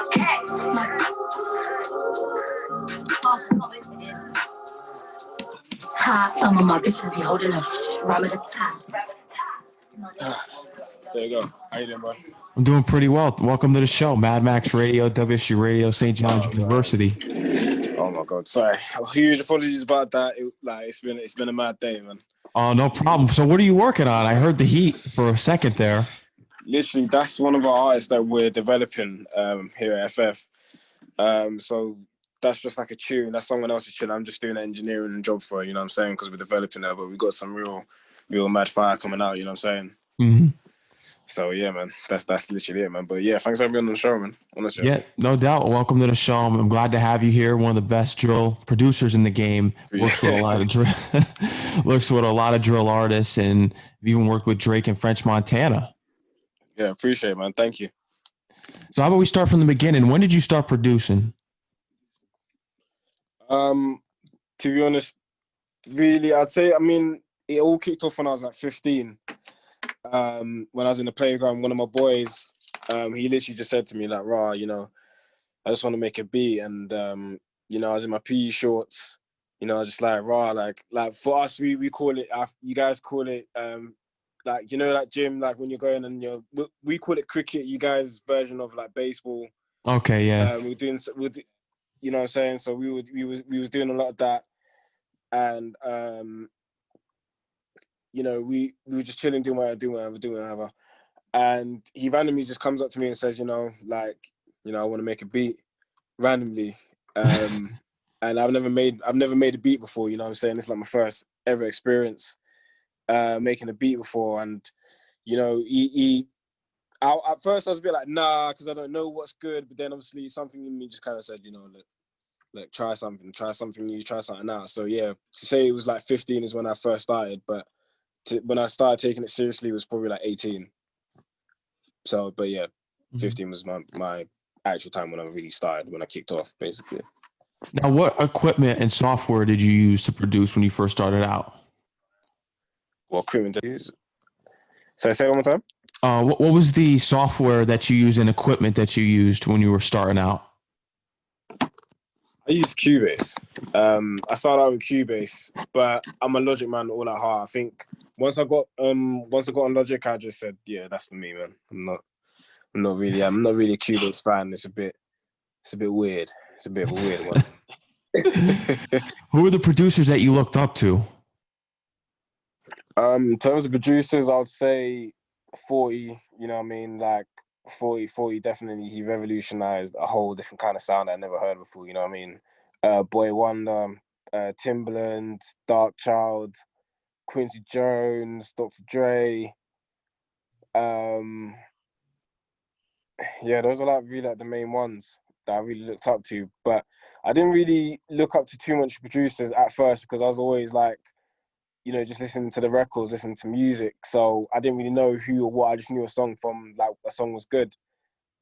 Some of my bitches be holding up, rub at the top. There you go. How you doing, bro? I'm doing pretty well. Welcome to the show, Mad Max Radio, WSU Radio, St. John's University. Oh my God, sorry. Huge apologies about that. It's been a mad day, man. Oh, no problem. So, what are you working on? I heard the heat for a second there. Literally, that's one of our artists that we're developing here at FF. So that's just like a tune. That's someone else's tune. I'm just doing an engineering job for it, you know what I'm saying? Because we're developing it, but we got some real mad fire coming out, you know what I'm saying? Mm-hmm. So yeah, man, that's literally it, man. But yeah, thanks for being on the show, man. On the show. Yeah, no doubt. Welcome to the show. I'm glad to have you here. One of the best drill producers in the game. Works with a lot of drill. Works with a lot of drill artists, and you've even worked with Drake and French Montana. Yeah, appreciate it, man. Thank you. So how about we start from the beginning? When did you start producing? To be honest, really, I'd say, I mean, it all kicked off when I was like 15. When I was in the playground, one of my boys, he literally just said to me, like, "Rah, you know, I just want to make a beat." And, you know, I was in my PE shorts, you know, just like, "Rah," like for us, we call it, you guys call it, like, you know, like gym, like when you're going and we call it cricket, you guys' version of like baseball. Okay, yeah. You know what I'm saying? So we was doing a lot of that. And, you know, we were just chilling, doing whatever. And he randomly just comes up to me and says, you know, like, you know, I want to make a beat randomly. And I've never made a beat before, you know what I'm saying? It's like my first ever experience making a beat before. And, you know, at first I was a bit like, nah, because I don't know what's good. But then obviously something in me just kind of said, you know, look, try something new, try something out. So yeah, to say it was like 15 is when I first started, but when I started taking it seriously, it was probably like 18. So, but yeah, 15 was my actual time when I really started, when I kicked off, basically. Now, what equipment and software did you use to produce when you first started out? What equipment did I use? So say it one more time? What was the software that you used and equipment that you used when you were starting out? I used Cubase. I started out with Cubase, but I'm a Logic man all at heart. I think once I got on Logic, I just said, yeah, that's for me, man. I'm not really a Cubase fan. It's a bit weird. It's a bit of a weird one. Who were the producers that you looked up to? In terms of producers, I would say 40, you know what I mean? Like 40 definitely, he revolutionized a whole different kind of sound I never heard before, you know what I mean? Boy Wonder, Timbaland, Dark Child, Quincy Jones, Dr. Dre. Yeah, those are like really like the main ones that I really looked up to. But I didn't really look up to too much producers at first because I was always like, you know, just listening to the records, listening to music. So I didn't really know who or what. I just knew a song from, like, a song was good.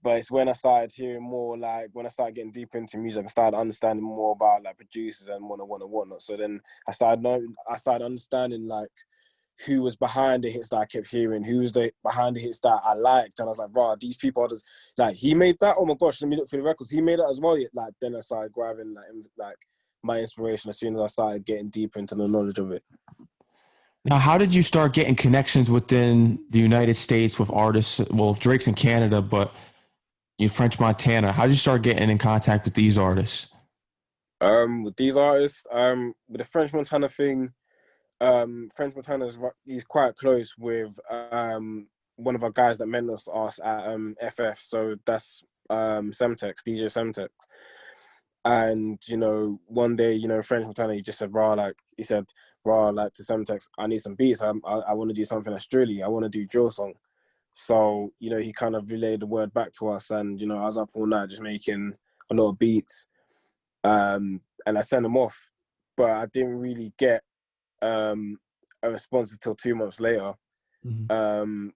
But it's when I started hearing more, like, when I started getting deeper into music, I started understanding more about, like, producers and whatnot. So then I started understanding, like, who was behind the hits that I kept hearing, who was behind the hits that I liked. And I was like, wow, these people are just, like, he made that? Oh my gosh, let me look for the records. He made that as well. Like, then I started grabbing, like my inspiration as soon as I started getting deeper into the knowledge of it. Now, how did you start getting connections within the United States with artists? Well, Drake's in Canada, but in French Montana. How did you start getting in contact with these artists? With these artists, with the French Montana thing, French Montana's, he's quite close with one of our guys that mentored us at FF. So that's Semtex, DJ Semtex. And, you know, one day, you know, French Montana, he just said, like to Semtex, I need some beats. I want to do something that's drilly. I want to do drill song. So, you know, he kind of relayed the word back to us. And, you know, I was up all night just making a lot of beats. And I sent them off. But I didn't really get a response until 2 months later. Mm-hmm.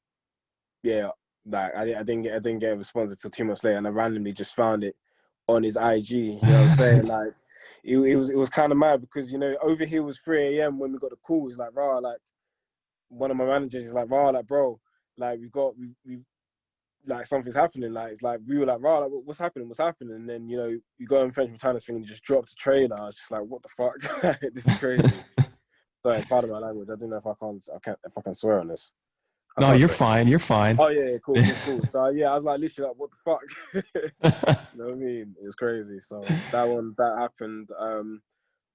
Yeah, like I didn't get a response until 2 months later. And I randomly just found it on his IG, you know what I'm saying? Like, it was kind of mad because, you know, over here was 3 a.m. when we got the call. He's like, like, one of my managers is like, like, bro, like, we've like something's happening. Like it's like we were like, right, like, what's happening? What's happening? And then you know you go on French Montana's thing and you just drop the trailer. I was just like, what the fuck? This is crazy. Sorry, pardon my language. I don't know if I can swear on this. No, you're fine. You're fine. Oh yeah, cool. So yeah, I was like literally like, what the fuck? You know what I mean? It was crazy. So that happened.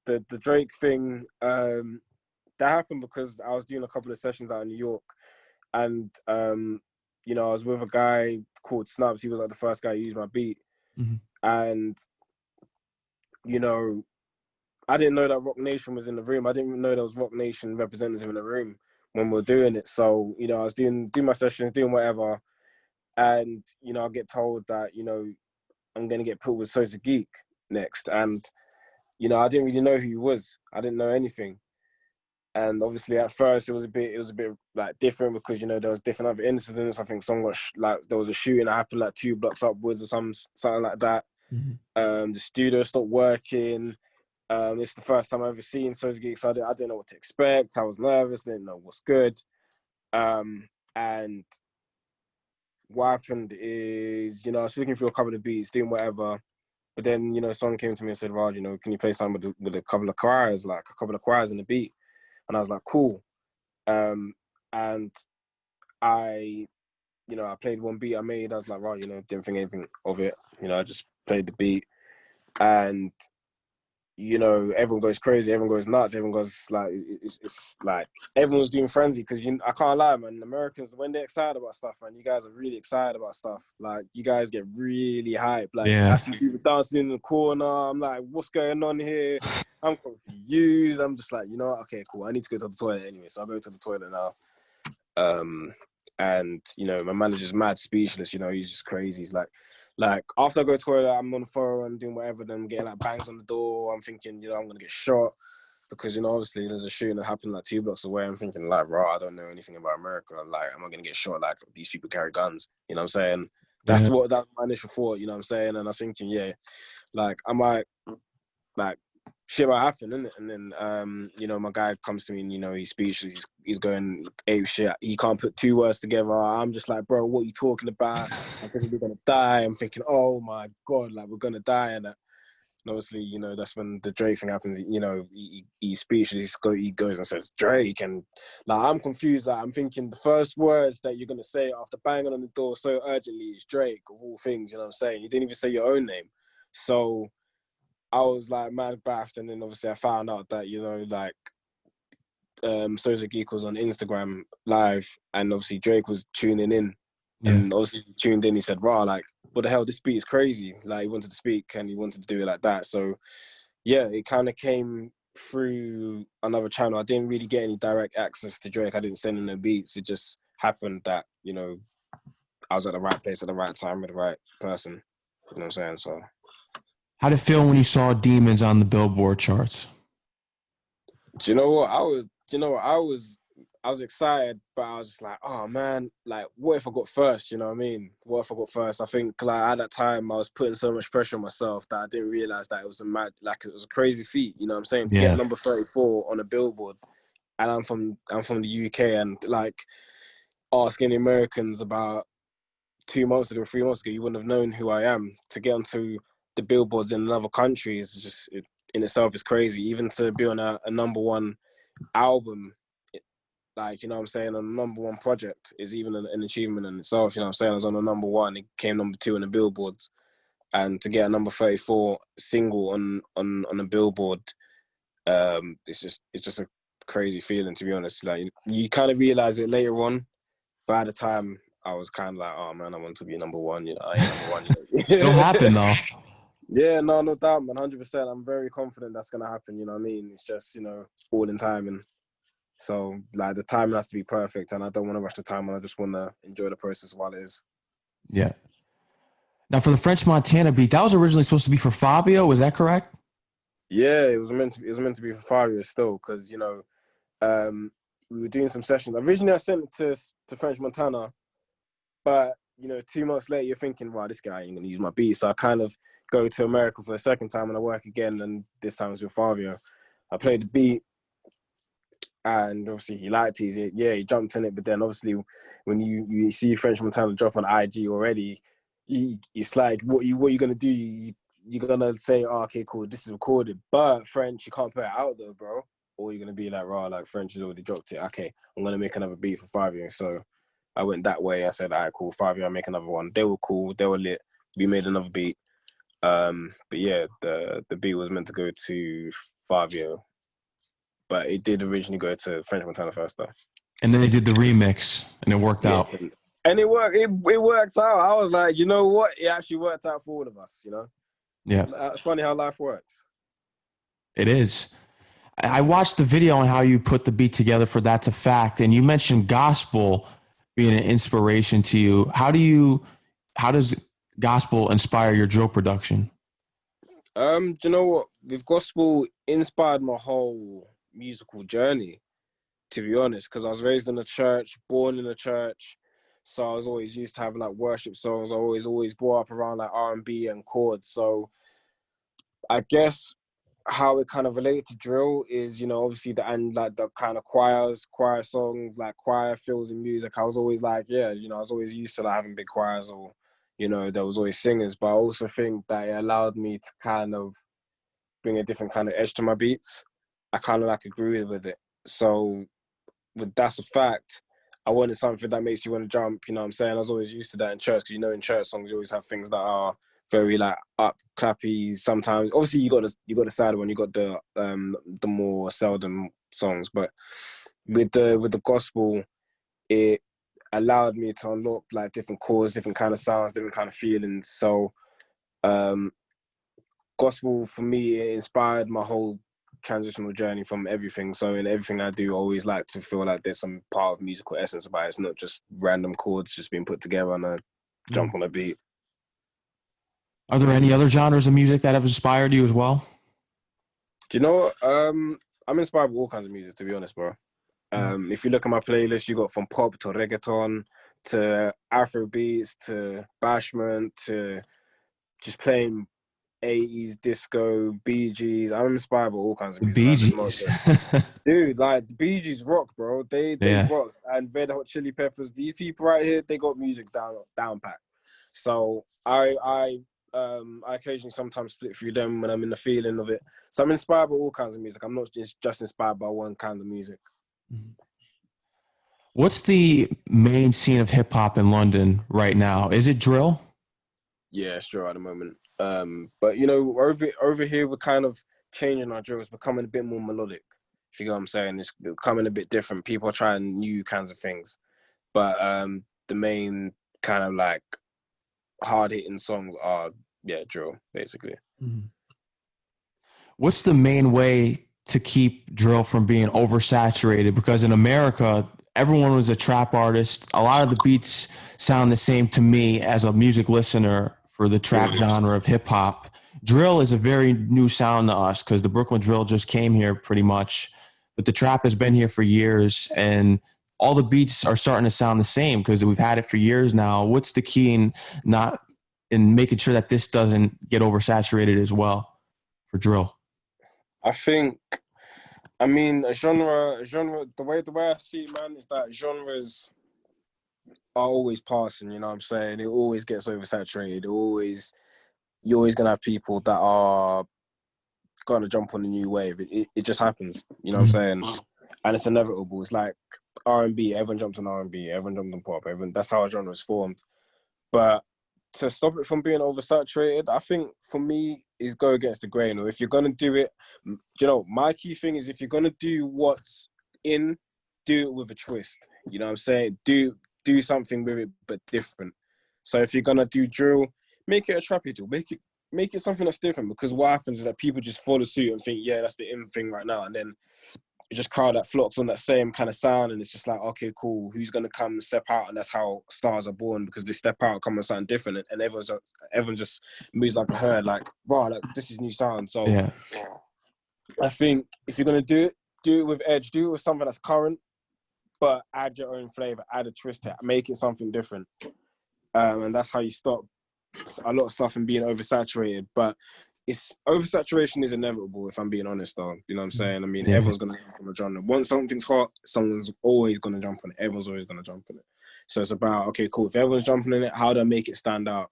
The Drake thing, that happened because I was doing a couple of sessions out in New York, and you know, I was with a guy called Snubs. He was like the first guy who used my beat, and you know, I didn't know that Rock Nation was in the room. I didn't know there was Rock Nation representatives in the room when we were doing it. So, you know, I was doing my sessions, doing whatever. And, you know, I get told that, you know, I'm going to get put with Sosa Geek next. And, you know, I didn't really know who he was. I didn't know anything. And obviously at first it was a bit like different because, you know, there was different other incidents. I think there was a shooting that happened like 2 blocks upwards or something like that. The studio stopped working. It's the first time I've ever seen Sosa Geek, so I didn't know what to expect. I was nervous, didn't know what's good. And what happened is, you know, I was looking through a couple of beats, doing whatever. But then, you know, someone came to me and said, Raj, you know, can you play something with a couple of choirs, like a couple of choirs in the beat? And I was like, cool. And I played one beat I made. I was like, right, you know, didn't think anything of it. You know, I just played the beat. And you know, everyone goes crazy, everyone goes nuts, everyone goes like, it's like everyone was doing frenzy because I can't lie, man. Americans, when they're excited about stuff, man, you guys are really excited about stuff. Like you guys get really hyped. Like I see people dancing in the corner. I'm like, what's going on here? I'm confused. I'm just like, you know what? Okay, cool. I need to go to the toilet anyway, so I'll go to the toilet now. And you know, my manager's mad speechless. You know, he's just crazy. He's like after I go to the toilet, I'm on the phone and doing whatever. Then I'm getting like bangs on the door. I'm thinking, you know, I'm gonna get shot because, you know, obviously there's a shooting that happened like 2 blocks away. I'm thinking like, right, I don't know anything about America. Like, am I gonna get shot? Like, these people carry guns. You know what I'm saying? That's my initial thought. You know what I'm saying? And I was thinking, yeah, like I might like. Shit might happen, innit? And then, you know, my guy comes to me and, you know, he's speechless. He's going ape shit. He can't put 2 words together. I'm just like, bro, what are you talking about? I think we're going to die. I'm thinking, oh, my God, like, we're going to die. And obviously, you know, that's when the Drake thing happened. You know, he's speechless. He goes and says, Drake. And, like, I'm confused. Like, I'm thinking the first words that you're going to say after banging on the door so urgently is Drake, of all things, you know what I'm saying? You didn't even say your own name. So I was like mad baffed, and then obviously I found out that, you know, like Sosa Geek was on Instagram live, and obviously Drake was tuning in, and obviously he tuned in. He said, "Rah, like, what the hell? This beat is crazy." Like he wanted to speak and he wanted to do it like that. So yeah, it kind of came through another channel. I didn't really get any direct access to Drake. I didn't send him no beats. It just happened that, you know, I was at the right place at the right time with the right person. You know what I'm saying? So. How did it feel when you saw Demons on the Billboard charts? Do you know what? I was excited, but I was just like, oh man, like, what if I got first? You know what I mean? What if I got first? I think like at that time I was putting so much pressure on myself that I didn't realize that it was a crazy feat. You know what I'm saying? To get number 34 on a Billboard, and I'm from the UK, and like asking the Americans about 2 months ago, 3 months ago, you wouldn't have known who I am. To get onto the billboards in another country is just in itself is crazy. Even to be on a number 1 album, like, you know what I'm saying, on a number 1 project is even an achievement in itself. You know what I'm saying? I was on a number 1, it came number 2 on the billboards, and to get a number 34 single on a billboard, it's just a crazy feeling, to be honest. Like you kind of realize it later on, but at the time I was kind of like, oh man, I want to be number 1. You know, I ain't number 1. It'll happen though. Yeah, no doubt, man. 100%. I'm very confident that's gonna happen. You know what I mean? It's just, you know, all in timing. So like the timing has to be perfect, and I don't want to rush the time, and I just want to enjoy the process while it is. Yeah. Now for the French Montana beat, that was originally supposed to be for Fabio. Was that correct? Yeah, it was meant to be for Fabio still, because, you know, we were doing some sessions. Originally, I sent it to French Montana, but, you know, 2 months later, you're thinking, wow, this guy ain't gonna use my beat. So I kind of go to America for the second time, and I work again, and this time it's with Fabio. I played the beat, And obviously he liked it. He jumped in it. But then obviously when you see French Montana drop on IG already, it's like, what you gonna do? You're gonna say, oh, okay, cool, this is recorded. But French, you can't put it out though, bro. Or you're gonna be like, raw, like French has already dropped it. Okay, I'm gonna make another beat for 5 years. So I went that way. I said, all right, cool, 5 years, I'll make another one. They were cool, they were lit. We made another beat. But yeah, the beat was meant to go to 5 year. But it did originally go to French Montana first though. And then they did the remix and it worked out. And it worked. It worked out. I was like, you know what? It actually worked out for all of us, you know? Yeah. It's funny how life works. It is. I watched the video on how you put the beat together for That's a Fact, and you mentioned gospel being an inspiration to you. How does gospel inspire your drill production? Do you know what? With gospel, inspired my whole musical journey, to be honest, because I was raised in a church, born in a church. So I was always used to having like worship songs. I always brought up around like R&B and chords. So I guess how it kind of related to drill is, you know, obviously the kind of choir songs, like choir fills in music. I was always like, yeah, you know, I was always used to like having big choirs, or, you know, there was always singers. But I also think that it allowed me to kind of bring a different kind of edge to my beats. I kind of like agree with it. So with That's a Fact, I wanted something that makes you want to jump, you know what I'm saying? I was always used to that in church, because, you know, in church songs, you always have things that are very, like, up, clappy sometimes. Obviously, you got the sad one, you got the more seldom songs, but with the gospel, it allowed me to unlock, like, different chords, different kind of sounds, different kind of feelings. So, gospel, for me, it inspired my whole transitional journey from everything. So in everything I do, I always like to feel like there's some part of musical essence about it. It's not just random chords just being put together and I jump on a beat. Are there any other genres of music that have inspired you as well? Do you know what? I'm inspired by all kinds of music, to be honest, bro. If you look at my playlist, you got from pop to reggaeton to Afro beats to bashment to just plain 80s disco, Bee Gees. I'm inspired by all kinds of music. Bee Gees. Dude, like the Bee Gees rock, bro. They rock. And Red Hot Chili Peppers, these people right here, they got music down pat. So I occasionally sometimes flip through them when I'm in the feeling of it. So I'm inspired by all kinds of music. I'm not just inspired by one kind of music. What's the main scene of hip hop in London right now? Is it drill? Yeah, it's drill at the moment. But you know, over here we're kind of changing our drill. It's becoming a bit more melodic. If you get what I'm saying, it's becoming a bit different. People are trying new kinds of things, but the main kind of like hard hitting songs are drill basically. What's the main way to keep drill from being oversaturated? Because in America, everyone was a trap artist. A lot of the beats sound the same to me as a music listener for the trap genre of hip hop. Drill is a very new sound to us because the Brooklyn drill just came here pretty much, but the trap has been here for years and all the beats are starting to sound the same because we've had it for years now. What's the key in making sure that this doesn't get oversaturated as well for drill? I mean, a genre, the way I see it, man, is that genres are always passing, you know what I'm saying? It always gets oversaturated. You're always going to have people that are going to jump on a new wave. It just happens, you know what I'm saying? And it's inevitable. It's like R&B, everyone jumps on R&B, everyone jumps on pop, that's how a genre is formed. But to stop it from being oversaturated, I think for me is go against the grain. Or if you're going to do it, you know, my key thing is if you're going to do what's in, do it with a twist. You know what I'm saying? Do something with it, but different. So if you're going to do drill, make it a trappy drill. Make it something that's different, because what happens is that people just follow suit and think, yeah, that's the in thing right now. And then it's just crowd that flocks on that same kind of sound, and it's just like, okay, cool, who's going to come and step out? And that's how stars are born, because they step out, come and sound different, and everyone just moves like a herd, like, wow, like, this is new sound. So yeah. I think if you're going to do it with edge, do it with something that's current, but add your own flavor, add a twist to it, make it something different. And that's how you stop a lot of stuff from being oversaturated. But it's oversaturation is inevitable, if I'm being honest, though. You know what I'm saying? I mean, Yeah. everyone's gonna jump on the genre. Once something's hot, someone's always gonna jump on it. Everyone's always gonna jump on it. So it's about, okay, cool. If everyone's jumping on it, how do I make it stand out?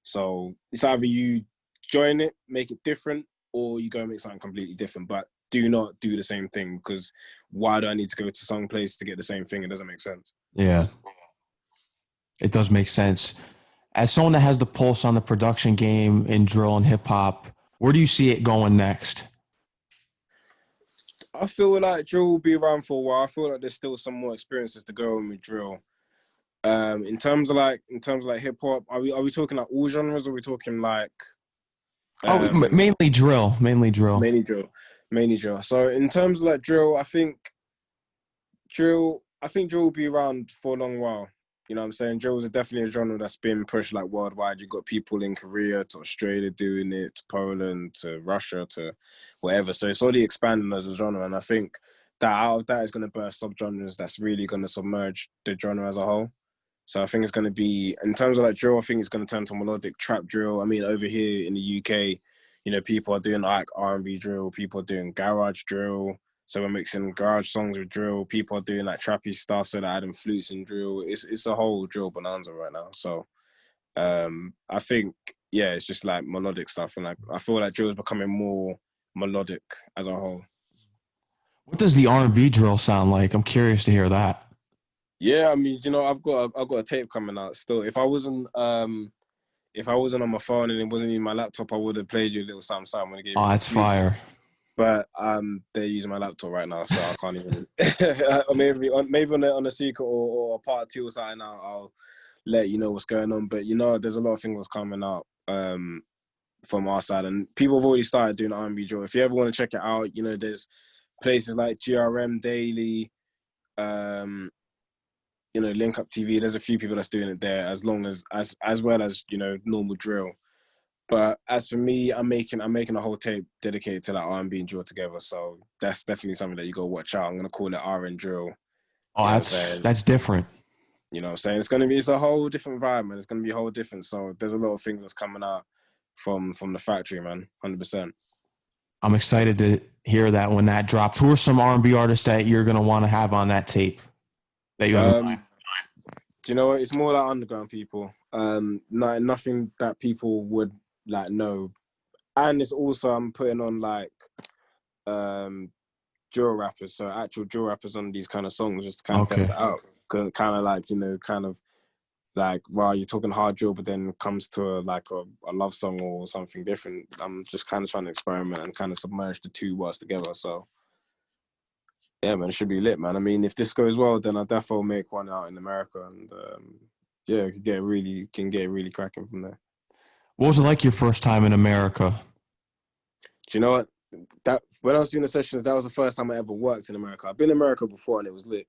So it's either you join it, make it different, or you go and make something completely different. But do not do the same thing, because why do I need to go to some place to get the same thing? It doesn't make sense. Yeah. It does make sense. As someone that has the pulse on the production game in drill and hip hop, where do you see it going next? I feel like drill will be around for a while. I feel like there's still some more experiences to go on with drill. In terms of like hip hop, are we talking like all genres, or are we talking like Mainly drill. mainly drill? So in terms of like drill, I think drill will be around for a long while. You know what I'm saying? Drill is definitely a genre that's been pushed like worldwide. You've got people in Korea to Australia doing it, to Poland, to Russia, to whatever. So it's already expanding as a genre. And I think that out of that is going to burst subgenres that's really going to submerge the genre as a whole. So I think it's going to be, in terms of like drill, I think it's going to turn to melodic trap drill. I mean, over here in the UK, you know, people are doing like R&B drill, people are doing garage drill. So we're mixing garage songs with drill. People are doing like trappy stuff, so they're adding flutes and drill. It's a whole drill bonanza right now. So I think, yeah, it's just like melodic stuff. And like I feel like drill is becoming more melodic as a whole. What does the R&B drill sound like? I'm curious to hear that. Yeah, I mean, you know, I've got a tape coming out still. If I wasn't on my phone and it wasn't in my laptop, I would have played you a little something. I'm gonna give you. Oh, that's fire. But they're using my laptop right now, so I can't even. maybe on a secret or a part 2 or something. I'll let you know what's going on. But you know, there's a lot of things that's coming out from our side, and people have already started doing R&B drill. If you ever want to check it out, you know, there's places like GRM Daily, you know, Link Up TV. There's a few people that's doing it there, as well as you know, normal drill. But as for me, I'm making a whole tape dedicated to that RnB and Drill together. So that's definitely something that you go watch out. I'm gonna call it RnDrill. Oh, that's different. You know what I'm saying? It's a whole different vibe, man. It's gonna be a whole different. So there's a lot of things that's coming out from the factory, man. 100%. I'm excited to hear that when that drops. Who are some R&B artists that you're gonna want to have on that tape? That you have do you know what? It's more like underground people. Nothing that people would like know. And it's also, I'm putting on like drill rappers, so actual drill rappers on these kind of songs, just to kind of test it out. Kind of like, you know, kind of like, while you're talking hard drill, but then it comes to a love song or something different. I'm just kind of trying to experiment and kind of submerge the two worlds together. So yeah, man, it should be lit, man. I mean, if this goes well, then I'll definitely make one out in America, and yeah, it can get really cracking from there. What was it like your first time in America? Do you know what? That when I was doing the sessions, that was the first time I ever worked in America. I've been in America before and it was lit,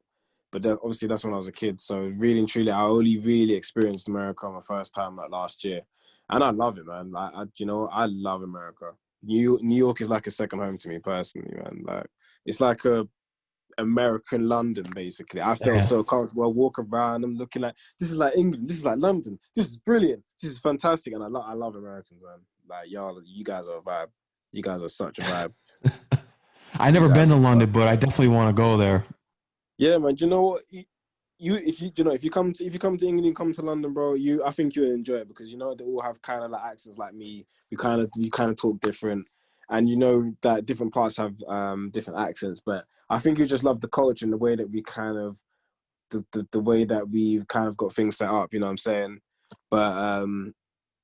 but obviously that's when I was a kid. So really and truly, I only really experienced America my first time like last year, and I love it, man. Like, I love America. New York is like a second home to me personally, man. Like, it's like a American London, basically. I felt so comfortable. I walk around, I'm looking like, this is like England, this is like London, this is brilliant, this is fantastic, and I love Americans, man. Like, y'all, you guys are a vibe. You guys are such a vibe. I've never been to London, but I definitely want to go there. Yeah, man. Do you know what? If you come to England, you come to London, bro. I think you'll enjoy it, because you know they all have kind of like accents like me. You kind of talk different, and you know that different parts have different accents. But I think you just love the culture and the way that we kind of the way that we've kind of got things set up. You know what I'm saying? But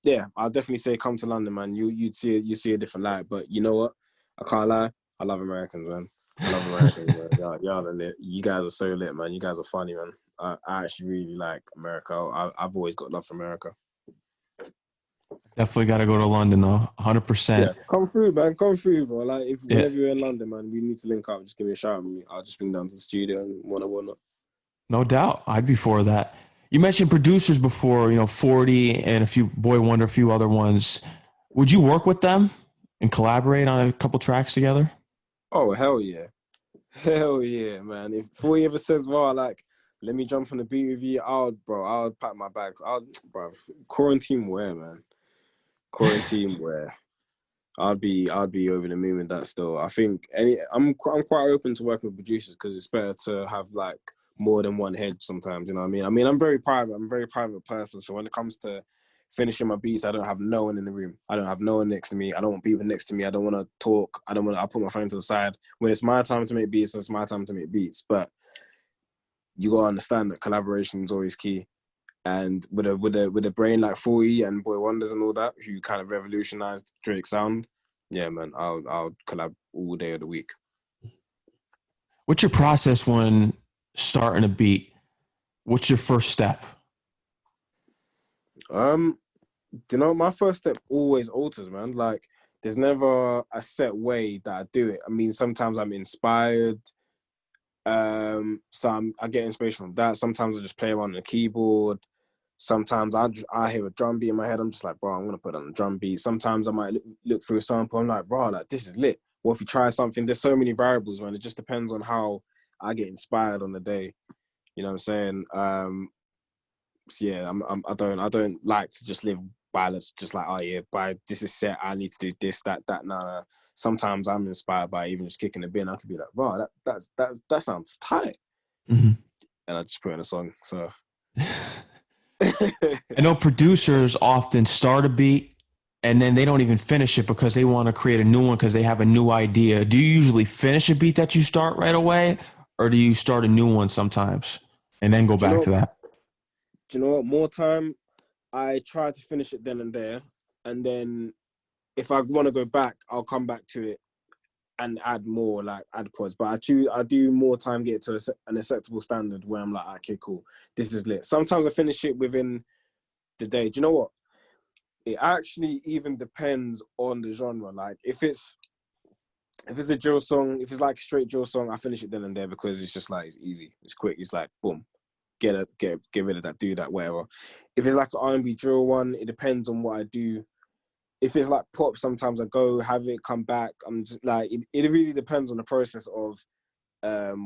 yeah, I'll definitely say come to London, man. You see a different light. But you know what? I can't lie. I love Americans, man. I love Americans, man. Y'all are lit. You guys are so lit, man. You guys are funny, man. I actually really like America. I've always got love for America. Definitely got to go to London, though. 100%. Yeah, come through, man. Come through, bro. Like, whenever you're in London, man, we need to link up. Just give me a shout. I'll just bring down to the studio and whatnot. No doubt. I'd be for that. You mentioned producers before, 40 and Boy Wonder, a few other ones. Would you work with them and collaborate on a couple tracks together? Oh, hell yeah. Hell yeah, man. If 40 ever says, well, like, let me jump on the beat with you, I'll pack my bags. Quarantine wear, man. Quarantine wear. I'd be over the moon with that still. I think I'm quite open to working with producers because it's better to have like more than one head sometimes, you know what I mean? I mean, I'm very private. I'm a very private person. So when it comes to finishing my beats, I don't have no one in the room. I don't have no one next to me. I don't want people next to me. I don't want to talk. I put my phone to the side. When it's my time to make beats, it's my time to make beats. But you got to understand that collaboration is always key. And with a brain like 40 and Boy Wonders and all that, who kind of revolutionized Drake's sound, yeah, man, I'll collab all day of the week. What's your process when starting a beat? What's your first step? You know, my first step always alters, man. Like, there's never a set way that I do it. I mean, sometimes I'm inspired. So I get inspiration from that. Sometimes I just play around on the keyboard. Sometimes I hear a drum beat in my head. I'm just like, bro, I'm gonna put on a drum beat. Sometimes I might look through a sample. I'm like, bro, like this is lit. What if you try something? There's so many variables, man. It just depends on how I get inspired on the day. You know what I'm saying? So yeah, I don't like to just live by just like, oh yeah, by this is set. I need to do this, that. Nah. Sometimes I'm inspired by even just kicking the bin. I could be like, bro, that sounds tight, and I just put in a song. So. I know producers often start a beat and then they don't even finish it because they want to create a new one because they have a new idea. Do you usually finish a beat that you start right away, or do you start a new one sometimes and then go back to that? Do you know what? More time, I try to finish it then and there. And then if I want to go back, I'll come back to it and add more, like add chords. But I do more time get to an acceptable standard where I'm like, okay, cool, this is lit. Sometimes I finish it within the day. Do you know what? It actually even depends on the genre. Like if it's a drill song, if it's like a straight drill song, I finish it then and there because it's just like, it's easy, it's quick, it's like boom, get rid of that, do that, whatever. If it's like an R&B drill one, it depends on what I do. If it's like pop, sometimes I go, have it, come back. I'm just like, it really depends on the process of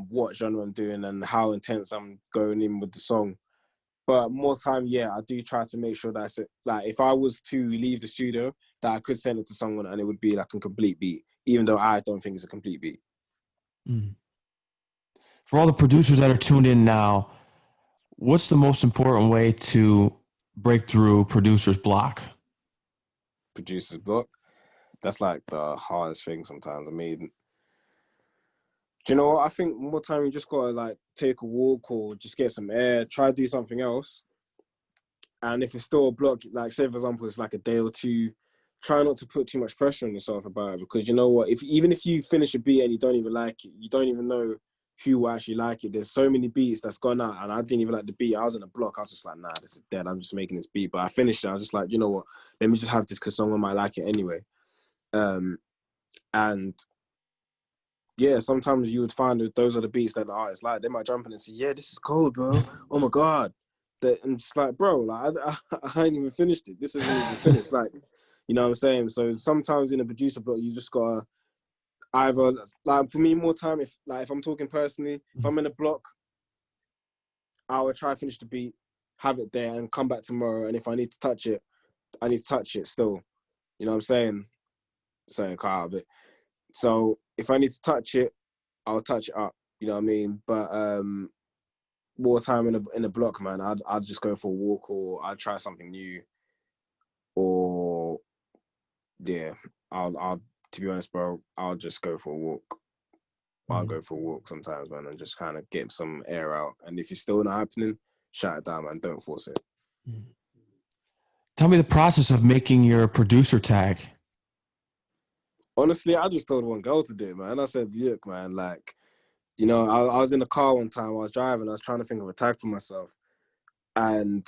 what genre I'm doing and how intense I'm going in with the song. But more time, yeah, I do try to make sure that's it. Like if I was to leave the studio, that I could send it to someone and it would be like a complete beat, even though I don't think it's a complete beat. For all the producers that are tuned in now, what's the most important way to break through producer's block? Producer's block? That's like the hardest thing sometimes. I mean, do you know what? I think more time you just gotta like take a walk or just get some air, try to do something else. And if it's still a block, like say for example, it's like a day or two, try not to put too much pressure on yourself about it, because you know what? Even if you finish a beat and you don't even like it, you don't even know who will actually like it. There's so many beats that's gone out and I didn't even like the beat. I was in a block. I was just like, nah, this is dead. I'm just making this beat. But I finished it. I was just like, you know what? Let me just have this because someone might like it anyway. And yeah, sometimes you would find that those are the beats that the artists like. They might jump in and say, yeah, this is cold, bro. Oh my God. I'm just like, bro, like I ain't even finished it. This isn't even finished. Like, you know what I'm saying? So sometimes in a producer block, you just gotta either, like for me, more time, if I'm talking personally, if I'm in a block, I would try to finish the beat, have it there and come back tomorrow. And if I need to touch it, I need to touch it still. You know what I'm saying? Saying car out of it. So if I need to touch it, I'll touch it up. You know what I mean? But more time in a block, man, I'd just go for a walk or I'd try something new. Or yeah, I'll to be honest, bro, I'll just go for a walk. I'll go for a walk sometimes, man, and just kind of get some air out. And if it's still not happening, shut it down, man. Don't force it. Tell me the process of making your producer tag. Honestly, I just told one girl to do it, man. I said, look, man, like, you know, I was in the car one time, I was driving, I was trying to think of a tag for myself. And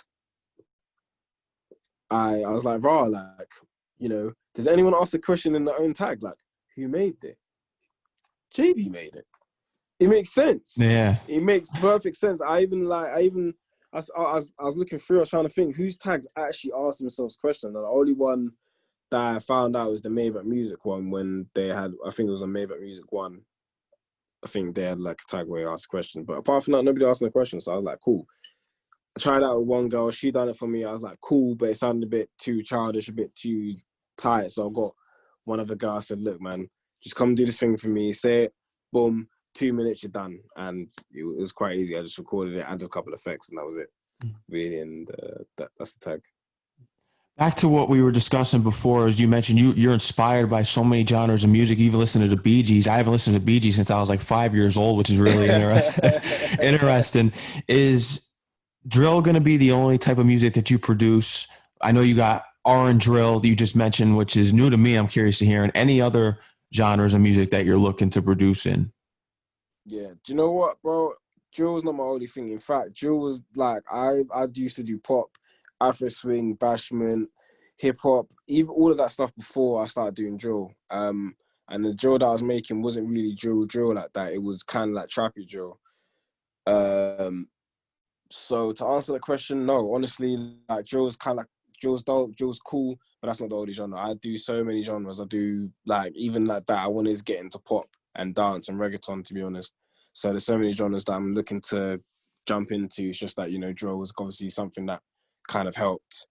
I was like, raw, like, you know, does anyone ask the question in their own tag? Like, who made it? JB made it. It makes sense. Yeah. It makes perfect sense. I was looking through, I was trying to think whose tags actually asked themselves questions. And the only one that I found out was the Maybach Music one when they had, I think it was a Maybach Music one. I think they had like a tag where they asked questions. But apart from that, nobody asked no questions. So I was like, cool. I tried out with one girl, she done it for me. I was like, cool, but it sounded a bit too childish, a bit too tight. So I got one other guy. I said, look, man, just come do this thing for me. Say it, boom, 2 minutes, you're done. And it was quite easy. I just recorded it, added a couple of effects, and that was it. Really, and that's the tag. Back to what we were discussing before, as you mentioned, you're inspired by so many genres of music. You even listen to the Bee Gees. I haven't listened to Bee Gees since I was like 5 years old, which is really interesting. Is drill going to be the only type of music that you produce? I know you got RnDrill that you just mentioned, which is new to me. I'm curious to hear. And any other genres of music that you're looking to produce in? Yeah, do you know what, bro? Drill's not my only thing. In fact, drill was like I used to do pop, Afro swing, bashment, hip hop, even all of that stuff before I started doing drill. And the drill that I was making wasn't really drill like that. It was kind of like trappy drill. So to answer the question, no, honestly, like drill's dope, drill's cool, but that's not the only genre. I do so many genres. I do like even like that. I wanted to get into pop and dance and reggaeton, to be honest. So there's so many genres that I'm looking to jump into. It's just that, you know, drill was obviously something that kind of helped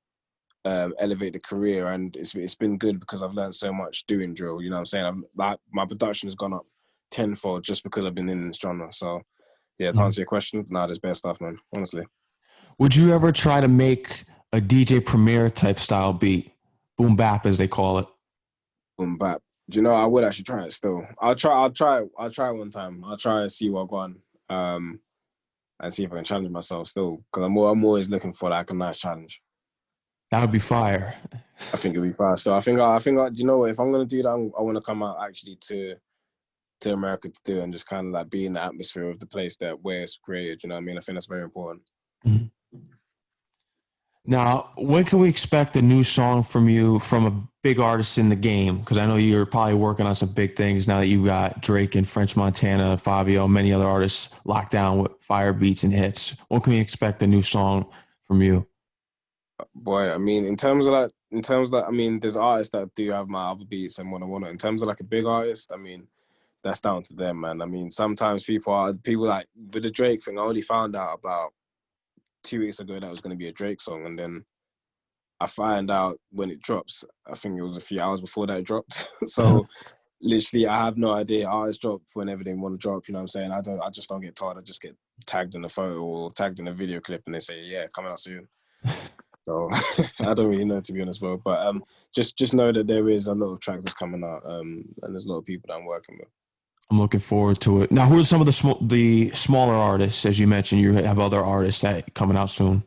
elevate the career, and it's been good because I've learned so much doing drill. You know what I'm saying? My production has gone up tenfold just because I've been in this genre. So yeah, to answer your question, there's best stuff, man. Honestly. Would you ever try to make a DJ Premier type style beat, boom bap as they call it? Boom bap. Do you know, I would actually try it still. I'll try one time. I'll try and see what I've got on, and see if I can challenge myself still, because I'm always looking for like a nice challenge. That would be fire. I think it'd be fire. So I think do you know what? If I'm gonna do that, I want to come out actually to America to do it and just kind of like be in the atmosphere of the place where it's created. You know what I mean? I think that's very important. Mm-hmm. Now, when can we expect a new song from you from a big artist in the game? Because I know you're probably working on some big things now that you've got Drake and French Montana, Fabio, many other artists locked down with fire beats and hits. When can we expect a new song from you? Boy, I mean, in terms of that, I mean, there's artists that do have my other beats and want it. In terms of like a big artist, I mean, that's down to them, man. I mean, sometimes people like with the Drake thing. I only found out about 2 weeks ago that was going to be a Drake song, and then I find out when it drops. I think it was a few hours before that it dropped. So literally, I have no idea. Artists drop whenever they want to drop. You know what I'm saying? I just don't get told. I just get tagged in the photo or tagged in a video clip, and they say, "Yeah, coming out soon." So I don't really know, to be honest, bro. But just know that there is a lot of tracks that's coming out, and there's a lot of people that I'm working with. I'm looking forward to it. Now, who are some of the smaller artists? As you mentioned, you have other artists that coming out soon.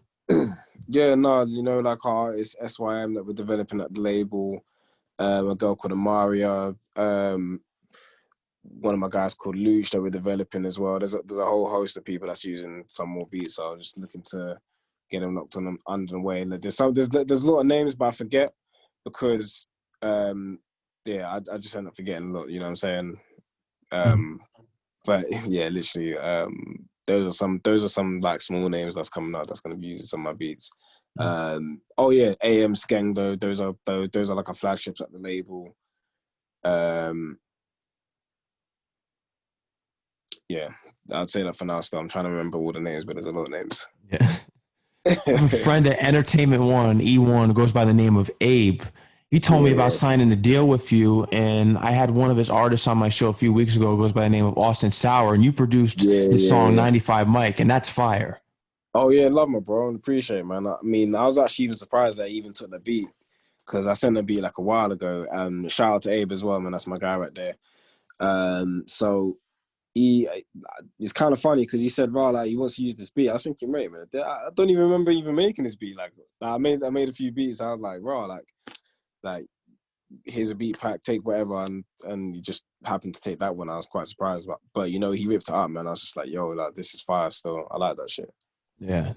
Yeah, no, you know, like our artist SYM that we're developing at the label. A girl called Amaria. One of my guys called Luch that we're developing as well. There's a whole host of people that's using some more beats. So I'm just looking to get them locked on them under the way. There's a lot of names, but I forget because I just end up forgetting a lot. You know what I'm saying? But yeah, literally, those are some like small names that's coming out that's gonna be using some of my beats. AM Skeng though, those are like our flagships at the label. Yeah, I'd say that for now. Still, I'm trying to remember all the names, but there's a lot of names. Yeah. I have a friend at Entertainment One, E1, goes by the name of Abe. He told me about signing a deal with you, and I had one of his artists on my show a few weeks ago, goes by the name of Austin Sauer, and you produced his song 95 Mike, and that's fire. Oh yeah, love my bro, and appreciate it, man. I mean, I was actually even surprised that he even took the beat, because I sent the beat like a while ago. Shout out to Abe as well, man. That's my guy right there. So it's kind of funny because he said, "Wow, like he wants to use this beat." I was thinking, "Mate, man, I don't even remember even making this beat." Like I made a few beats. I was like, "Wow, like here's a beat pack, take whatever," and he just happened to take that one. I was quite surprised, but you know, he ripped it up, man. I was just like, "Yo, like this is fire." Still, I like that shit. Yeah,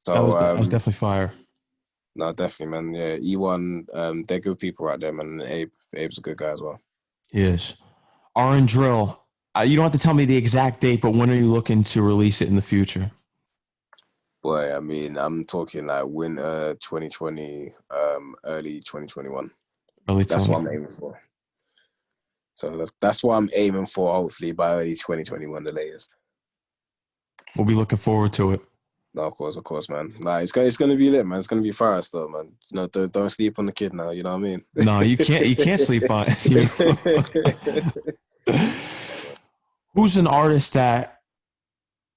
So that was definitely fire. No, definitely, man. Yeah, E1, they're good people right there, man. And Abe's a good guy as well. He is. RnDrill. You don't have to tell me the exact date, but when are you looking to release it in the future? Boy, I mean, I'm talking like winter 2020, early 2021. That's what I'm aiming for. So that's what I'm aiming for, hopefully, by early 2021, the latest. We'll be looking forward to it. No, of course, man. Nah, it's gonna be lit, man. It's gonna be fire stuff, man. You know, don't sleep on the kid now. You know what I mean? No, you can't sleep on it. Who's an artist that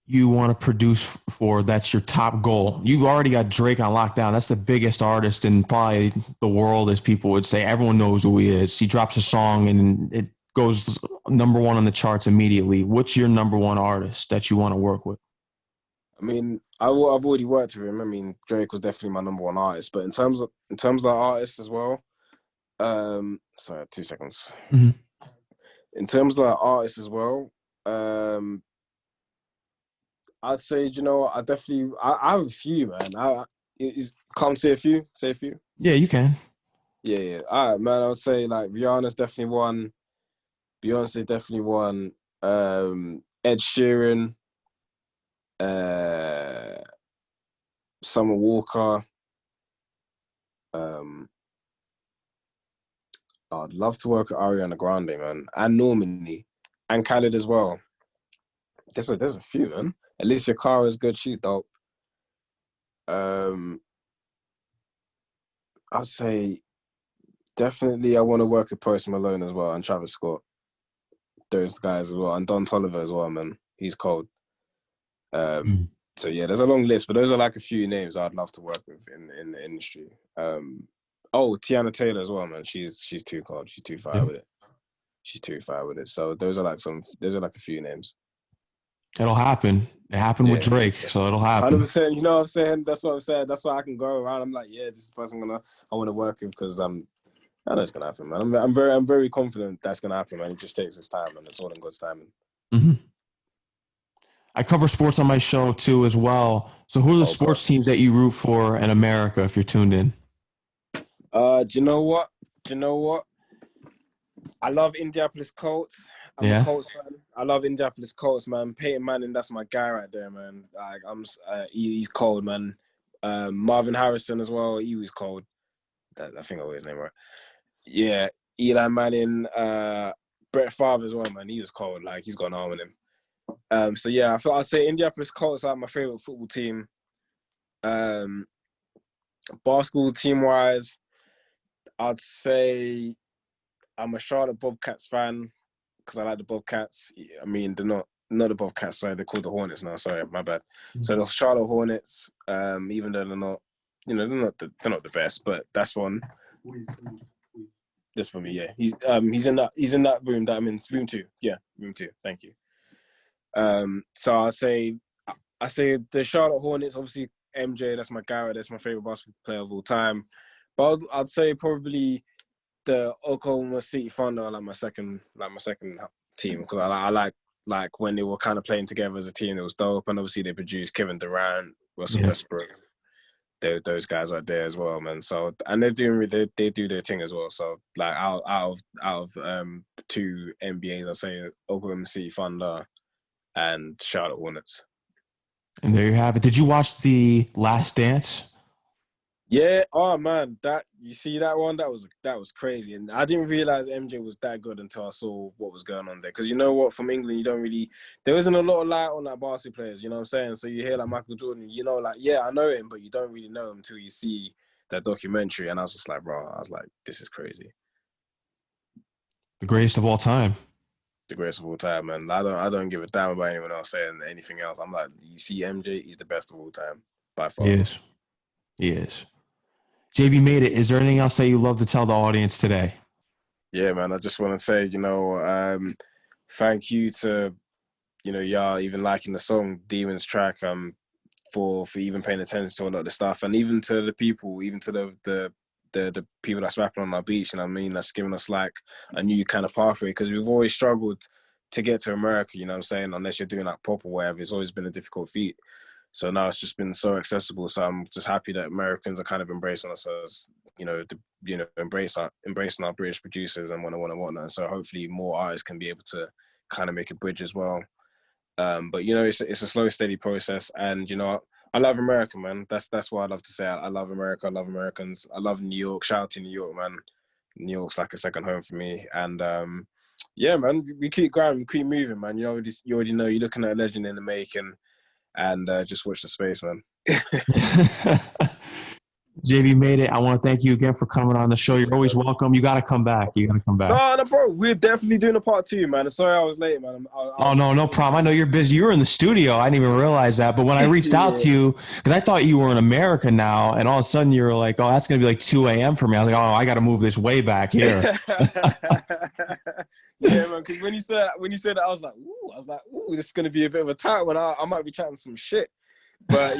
you want to produce for? That's your top goal. You've already got Drake on lockdown. That's the biggest artist in probably the world, as people would say. Everyone knows who he is. He drops a song and it goes number one on the charts immediately. What's your number one artist that you want to work with? I mean, I've already worked with him. I mean, Drake was definitely my number one artist. But in terms of artists as well, sorry, 2 seconds. Mm-hmm. In terms of artists as well, I'd say, you know, I have a few, man. Can't say a few. Say a few. Yeah, you can. Yeah. All right, man. I would say like Rihanna's definitely one. Beyonce definitely one. Ed Sheeran. Summer Walker. I'd love to work with Ariana Grande, man, and Normani, and Khaled as well. There's a few, man. Alicia Cara is good. She's dope. I'd say definitely I want to work with Post Malone as well and Travis Scott. Those guys as well, and Don Toliver as well, man. He's cold. So yeah, there's a long list, but those are like a few names I'd love to work with in the industry. Tiana Taylor as well, man. She's too cold. She's too fire with it. She's too fire with it. So those are like a few names. It'll happen. It happened with Drake, so it'll happen. 100%. You know what I'm saying? That's what I'm saying. That's why I can go around. I'm like, yeah, this is the person I want to work with because I know it's gonna happen, man. I'm very confident that's gonna happen, man. It just takes its time, and it's all in God's timing. Mm-hmm. I cover sports on my show too, as well. So, who are the sports teams that you root for in America? If you're tuned in, do you know what? I love Indianapolis Colts. I'm a Colts fan. I love Indianapolis Colts, man. Peyton Manning, that's my guy right there, man. Like he's cold, man. Marvin Harrison as well. He was cold. I think I got his name right. Yeah, Eli Manning, Brett Favre as well, man. He was cold. Like he's got an arm in him. So yeah, I'd say Indianapolis Colts are my favorite football team. Basketball team wise, I'd say I'm a Charlotte Bobcats fan because I like the Bobcats. I mean, they're not the Bobcats. Sorry, they're called the Hornets now. Sorry, my bad. Mm-hmm. So the Charlotte Hornets, even though they're not, they're not the best, but that's one. This for me, yeah. He's in that room that I'm in, room 2. Yeah, room 2. Thank you. So I say the Charlotte Hornets, obviously MJ, that's my guy, that's my favorite basketball player of all time. But I'd say probably the Oklahoma City Thunder are like my second team because I like when they were kind of playing together as a team. It was dope, and obviously they produced Kevin Durant, Russell Westbrook, those guys right there as well, man. So and they do their thing as well. So like out of the 2 NBAs, I'd say Oklahoma City Thunder and Charlotte Hornets. And there you have it. Did you watch The Last Dance? Yeah. Oh man, you see that one? That was crazy, and I didn't realize MJ was that good until I saw what was going on there. Because you know what, from England, there isn't a lot of light on like basketball players. You know what I'm saying? So you hear like Michael Jordan, like yeah, I know him, but you don't really know him until you see that documentary. And I was just like, bro, this is crazy. The greatest of all time. The greatest of all time, man. I don't give a damn about anyone else saying anything else. I'm like, you see MJ, he's the best of all time by far. He is. JB made it. Is there anything else that you love to tell the audience today? Yeah, man. I just want to say, thank you to, y'all even liking the song Demons track, for even paying attention to a lot of the stuff, and even to the people, even to the people that's rapping on our beach, and I mean, that's giving us like a new kind of pathway, because we've always struggled to get to America, you know what I'm saying? Unless you're doing like pop or whatever, it's always been a difficult feat. So now it's just been so accessible. So I'm just happy that Americans are kind of embracing us as, embracing our British producers and whatnot. So hopefully more artists can be able to kind of make a bridge as well. But it's a slow, steady process. And I love America, man. That's what I love to say. I love America. I love Americans. I love New York. Shout out to New York, man. New York's like a second home for me. And yeah, man, we keep grinding, we keep moving, man. You already know you're looking at a legend in the making. and just watch the space, man. JB made it. I want to thank you again for coming on the show. You're always welcome. You got to come back. No, bro. We're definitely doing a part 2, man. Sorry I was late, man. No problem. I know you're busy. You were in the studio. I didn't even realize that. But when I reached out to you, because I thought you were in America now, and all of a sudden you were like, oh, that's going to be like 2 a.m. for me. I was like, oh, I got to move this way back here. Yeah, man. Because when you said that, I was like, ooh, this is going to be a bit of a tight one. I might be chatting some shit. But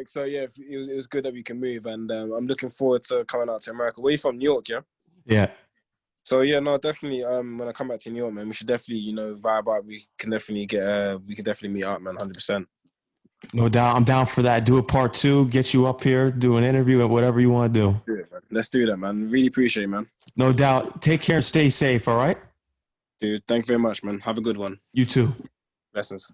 so yeah, it was good that we can move, and I'm looking forward to coming out to America. Where you from? New York, yeah. Yeah. So yeah, no, definitely. When I come back to New York, man, we should definitely vibe out. We can definitely meet up, man, 100%. No doubt, I'm down for that. Do a part 2, get you up here, do an interview, and whatever you want to do. Let's do that, man. Really appreciate it, man. No doubt. Take care and stay safe. All right, dude. Thank you very much, man. Have a good one. You too. Blessings.